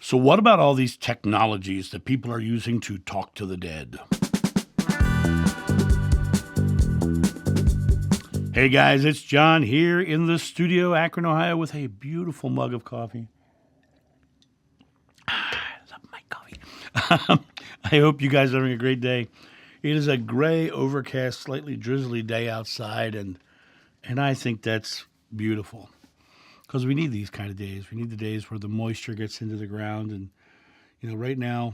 So, what about all these technologies that people are using to talk to the dead? Hey guys, it's John here in the studio, Akron, Ohio, with a beautiful mug of coffee. I love my coffee. I hope you guys are having a great day. It is a gray, overcast, slightly drizzly day outside, and I think that's beautiful because we need these kind of days. We need the days where the moisture gets into the ground, and right now,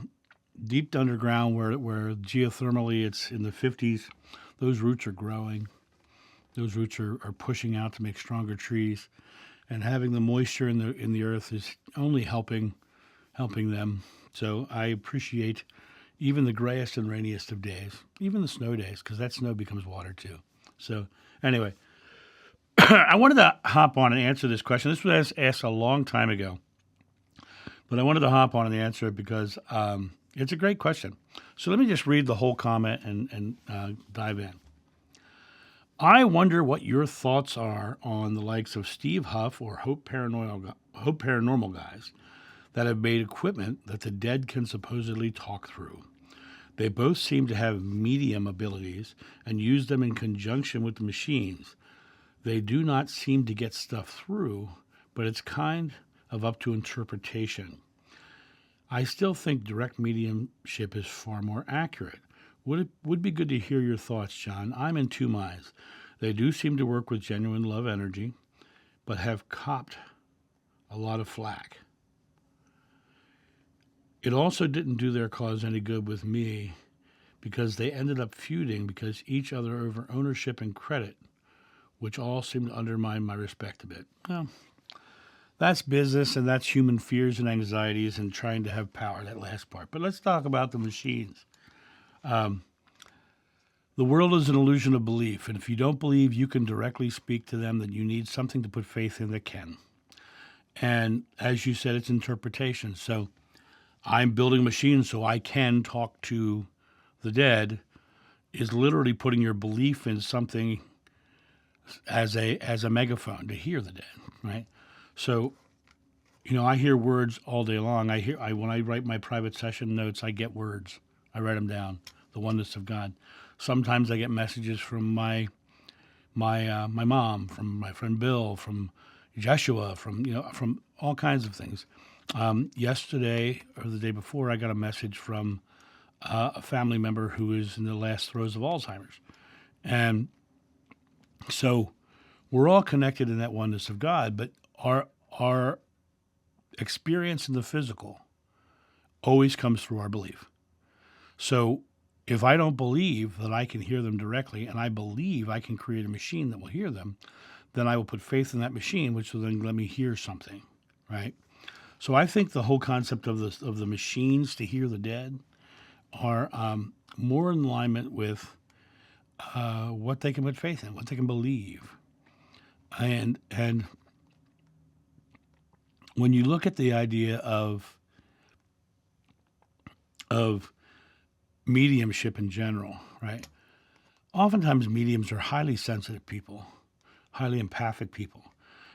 deep underground, where geothermally it's in the 50s, those roots are growing. Those roots are pushing out to make stronger trees, and having the moisture in the earth is only helping them. So I appreciate even the grayest and rainiest of days, even the snow days, because that snow becomes water too. So anyway, I wanted to hop on and answer this question. This was asked a long time ago, but I wanted to hop on and answer it because it's a great question. So let me just read the whole comment and dive in. I wonder what your thoughts are on the likes of Steve Huff or Hope Paranormal guys that have made equipment that the dead can supposedly talk through. They both seem to have medium abilities and use them in conjunction with the machines. They do not seem to get stuff through, but it's kind of up to interpretation. I still think direct mediumship is far more accurate. Would be good to hear your thoughts, John. I'm in two minds. They do seem to work with genuine love energy, but have copped a lot of flack. It also didn't do their cause any good with me because they ended up feuding because each other over ownership and credit, which all seemed to undermine my respect a bit. Well, that's business, and that's human fears and anxieties and trying to have power, that last part. But let's talk about the machines. The world is an illusion of belief, and if you don't believe you can directly speak to them, then you need something to put faith in that can. And as you said, it's interpretation. So I'm building machines so I can talk to the dead is literally putting your belief in something as a megaphone to hear the dead, right? So, I hear words all day long. When I write my private session notes, I get words. I write them down. The oneness of God. Sometimes I get messages from my mom, from my friend Bill, from Joshua, from all kinds of things. Yesterday or the day before, I got a message from a family member who is in the last throes of Alzheimer's, and so we're all connected in that oneness of God. But our experience in the physical always comes through our belief. So if I don't believe that I can hear them directly, and I believe I can create a machine that will hear them, then I will put faith in that machine, which will then let me hear something, right? So I think the whole concept of the machines to hear the dead are more in alignment with what they can put faith in, what they can believe, and when you look at the idea of mediumship in general, right? Oftentimes mediums are highly sensitive people, highly empathic people.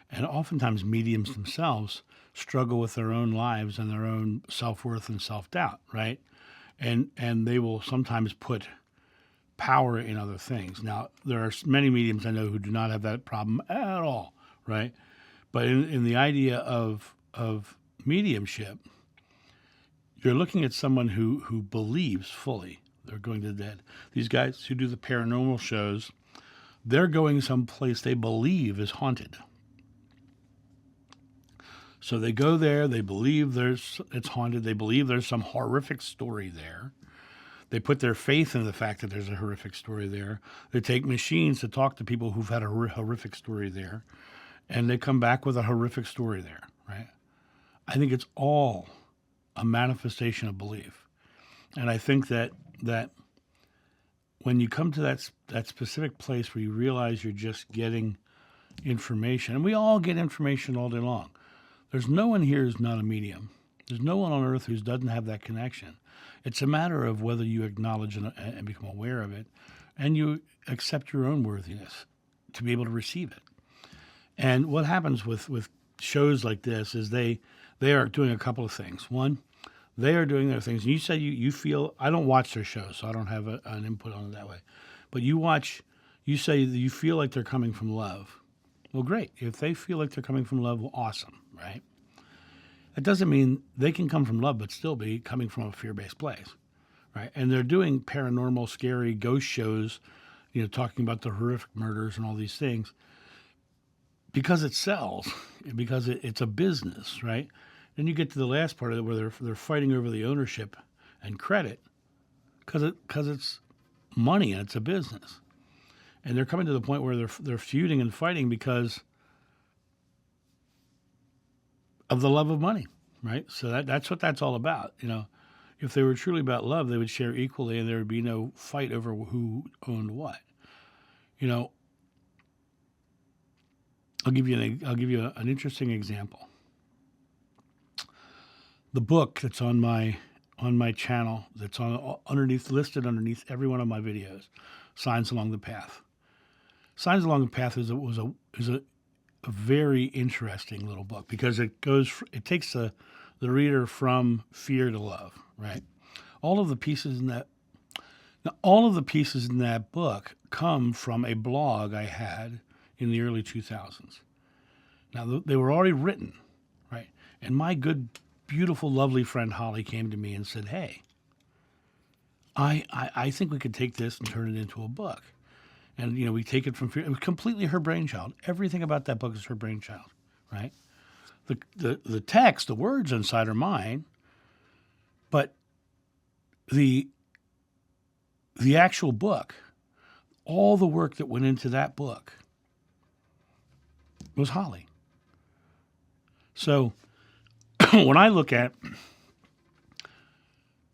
And oftentimes mediums themselves struggle with their own lives and their own self-worth and self-doubt, right? And they will sometimes put power in other things. Now, there are many mediums I know who do not have that problem at all, right? But in the idea of mediumship, you're looking at someone who believes fully they're going to the dead. These guys who do the paranormal shows, they're going someplace they believe is haunted. So they go there, they believe it's haunted, they believe there's some horrific story there. They put their faith in the fact that there's a horrific story there. They take machines to talk to people who've had a horrific story there, and they come back with a horrific story there, right? I think it's all a manifestation of belief. And I think that when you come to that specific place where you realize you're just getting information, and we all get information all day long. There's no one here who's not a medium. There's no one on earth who doesn't have that connection. It's a matter of whether you acknowledge and become aware of it, and you accept your own worthiness to be able to receive it. And what happens with shows like this is they They are doing a couple of things. One, they are doing their things. And you said you feel, I don't watch their shows, so I don't have an input on it that way. But you say that you feel like they're coming from love. Well, great. If they feel like they're coming from love, well, awesome, right? That doesn't mean they can come from love, but still be coming from a fear-based place, right? And they're doing paranormal, scary ghost shows, talking about the horrific murders and all these things because it sells, because it's a business, right? Then you get to the last part of it where they're fighting over the ownership and credit because it's money and it's a business, and they're coming to the point where they're feuding and fighting because of the love of money, right? So that's what that's all about. If they were truly about love, they would share equally, and there would be no fight over who owned what. I'll give you an interesting example. The book that's on my channel, that's listed underneath every one of my videos, Signs Along the Path. Signs Along the Path is a very interesting little book because it takes the reader from fear to love, right? All of the pieces in that book come from a blog I had in the early 2000s. Now, they were already written, right? And my good, beautiful, lovely friend Holly came to me and said, hey, I think we could take this and turn it into a book. And, we take it from fear. It was completely her brainchild. Everything about that book is her brainchild, right? The text, the words inside are mine, but the actual book, all the work that went into that book was Holly. So when I look at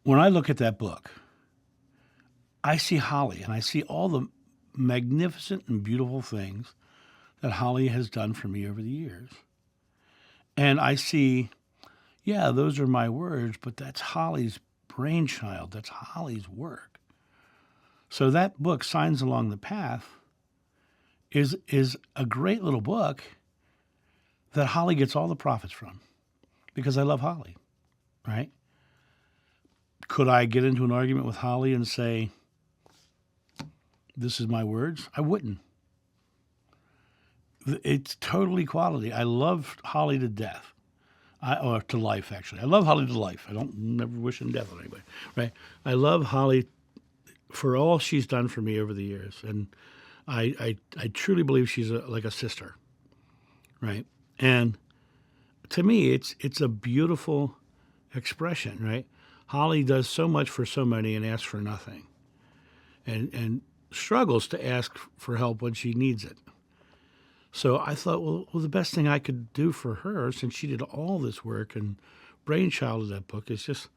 that book, I see Holly, and I see all the magnificent and beautiful things that Holly has done for me over the years. And I see, yeah, those are my words, but that's Holly's brainchild. That's Holly's work. So that book, Signs Along the Path, is a great little book that Holly gets all the profits from because I love Holly, right? Could I get into an argument with Holly and say, this is my words? I wouldn't. It's total equality. I love Holly to death. Or to life, actually. I love Holly to life. I don't never wish him death on anybody, right? I love Holly for all she's done for me over the years. And I truly believe she's like a sister, right? And to me, it's a beautiful expression, right? Holly does so much for so many and asks for nothing. And struggles to ask for help when she needs it. So I thought, well, the best thing I could do for her, since she did all this work and brainchild of that book, is just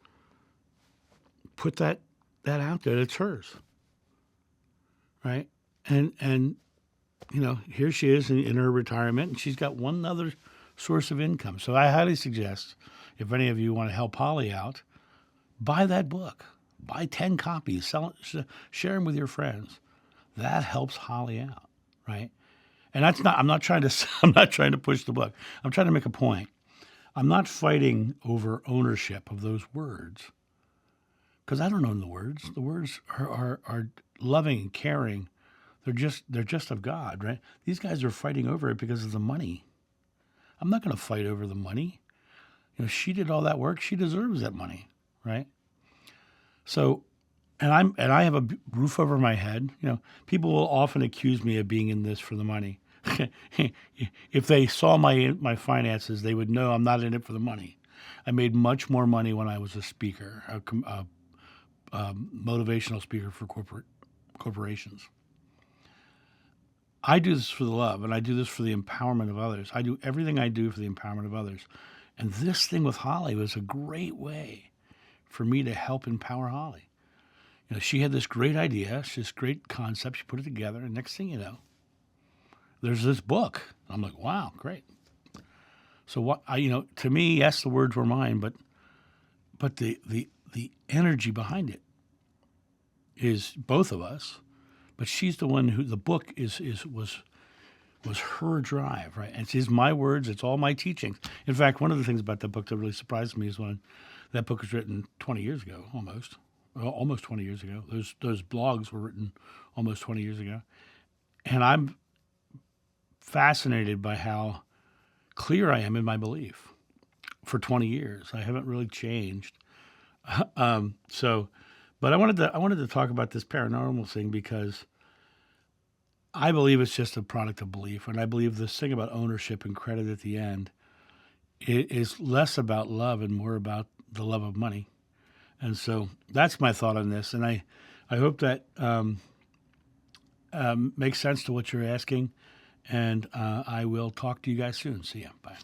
put that out there. It's hers, right? And here she is in her retirement, and she's got one other source of income. So I highly suggest, if any of you want to help Holly out, buy that book. Buy 10 copies, share them with your friends. That helps Holly out, right? And I'm not trying to push the book. I'm trying to make a point. I'm not fighting over ownership of those words because I don't own the words. The words are loving and caring. They're just of God, right? These guys are fighting over it because of the money. I'm not going to fight over the money. She did all that work. She deserves that money, right? So, and I have a roof over my head. People will often accuse me of being in this for the money. If they saw my finances, they would know I'm not in it for the money. I made much more money when I was a speaker, a motivational speaker for corporations. I do this for the love, and I do this for the empowerment of others. I do everything I do for the empowerment of others. And this thing with Holly was a great way for me to help empower Holly. She had this great idea, this great concept. She put it together, and next thing you know, there's this book. I'm like, wow, great. So what? To me, yes, the words were mine, but the energy behind it is both of us. But she's the one who the book was was her drive, right? And it's my words, it's all my teachings. In fact, one of the things about that book that really surprised me is when that book was written 20 years ago, almost 20 years ago. Those blogs were written almost 20 years ago. And I'm fascinated by how clear I am in my belief. For 20 years, I haven't really changed. So, but I wanted to talk about this paranormal thing because I believe it's just a product of belief, and I believe this thing about ownership and credit at the end is less about love and more about the love of money. And so that's my thought on this, and I hope that makes sense to what you're asking. And I will talk to you guys soon. See ya. Bye.